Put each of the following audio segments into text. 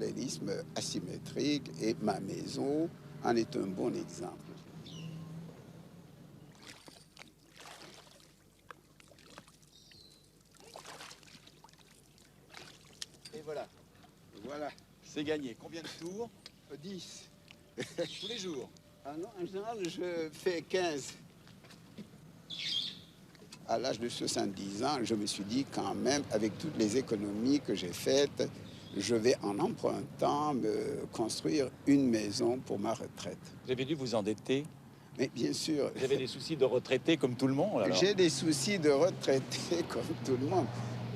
L'hélisme asymétrique et ma maison en est un bon exemple. Et voilà. Voilà, C'est gagné. Combien de tours? 10. Tous les jours. Ah non, en général, je fais 15. À l'âge de 70 ans, je me suis dit quand même, avec toutes les économies que j'ai faites, je vais en empruntant me construire une maison pour ma retraite. Vous avez dû vous endetter. Mais bien sûr, Vous avez des soucis de retraité comme tout le monde, alors? j'ai des soucis de retraité comme tout le monde.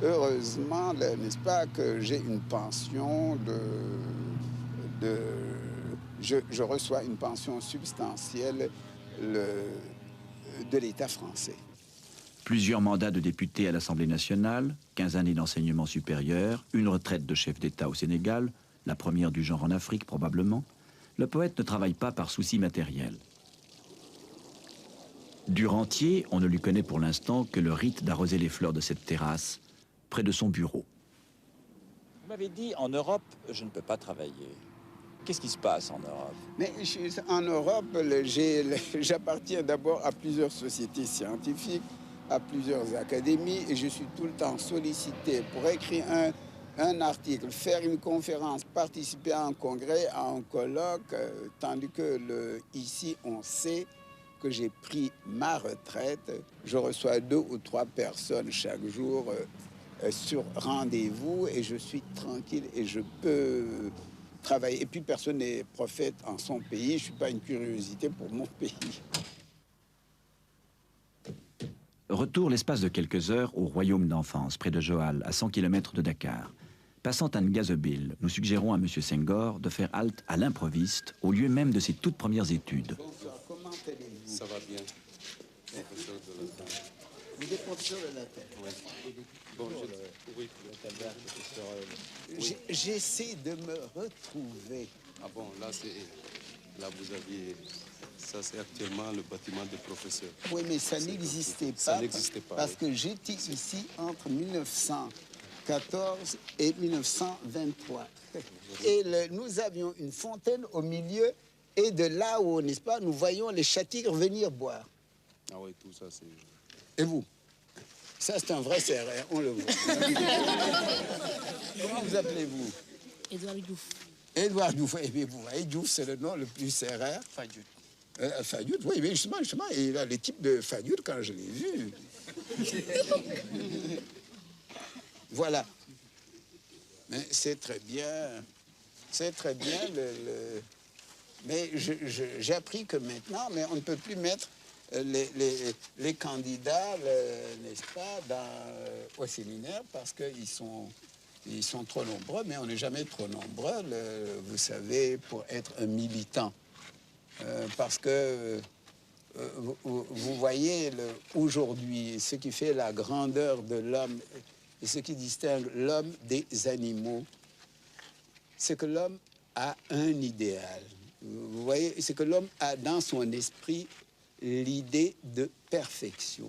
Heureusement, n'est-ce pas, que j'ai une pension de je reçois une pension substantielle de l'État français. Plusieurs mandats de député à l'Assemblée nationale, 15 années d'enseignement supérieur, une retraite de chef d'État au Sénégal, la première du genre en Afrique probablement, le poète ne travaille pas par souci matériel. Du rentier, on ne lui connaît pour l'instant que le rite d'arroser les fleurs de cette terrasse, près de son bureau. Vous m'avez dit, en Europe, je ne peux pas travailler. Qu'est-ce qui se passe en Europe? Mais en Europe, j'appartiens d'abord à plusieurs sociétés scientifiques, à plusieurs académies, et je suis tout le temps sollicité pour écrire un article, faire une conférence, participer à un congrès, à un colloque, tandis que ici, on sait que j'ai pris ma retraite. Je reçois 2 ou 3 personnes chaque jour sur rendez-vous, et je suis tranquille et je peux travailler. Et puis personne n'est prophète en son pays. Je ne suis pas une curiosité pour mon pays. Retour l'espace de quelques heures au royaume d'enfance, près de Joal, à 100 km de Dakar. Passant à Ngazobile, nous suggérons à M. Senghor de faire halte à l'improviste, au lieu même de ses toutes premières études. Bonsoir, comment allez-vous? Ça va bien. Professeur de latin. Vous êtes professeur de latin? Oui. Bon, oui. J'essaie de me retrouver. Ah bon, là, vous aviez... Ça, c'est actuellement le bâtiment des professeurs. Oui, mais ça n'existait pas. Ça n'existait pas. Parce que j'étais ici entre 1914 et 1923. Et nous avions une fontaine au milieu. Et de là où, n'est-ce pas, nous voyons les châtigres venir boire. Ah oui, tout ça, c'est... Et vous? Ça, c'est un vrai serrère, on le voit. Comment vous appelez-vous? Édouard Diouf. Édouard Diouf. Eh bien, vous voyez, Diouf, c'est le nom le plus serrère. Fadiout. Fadiout, oui, mais justement, et là, le type de Fadiout, quand je l'ai vu. Voilà. Mais c'est très bien. C'est très bien. Mais j'ai appris que maintenant, mais on ne peut plus mettre les candidats, n'est-ce pas, au séminaire parce qu'ils sont trop nombreux, mais on n'est jamais trop nombreux, vous savez, pour être un militant. Parce que vous voyez aujourd'hui ce qui fait la grandeur de l'homme et ce qui distingue l'homme des animaux, c'est que l'homme a un idéal. Vous voyez, c'est que l'homme a dans son esprit l'idée de perfection.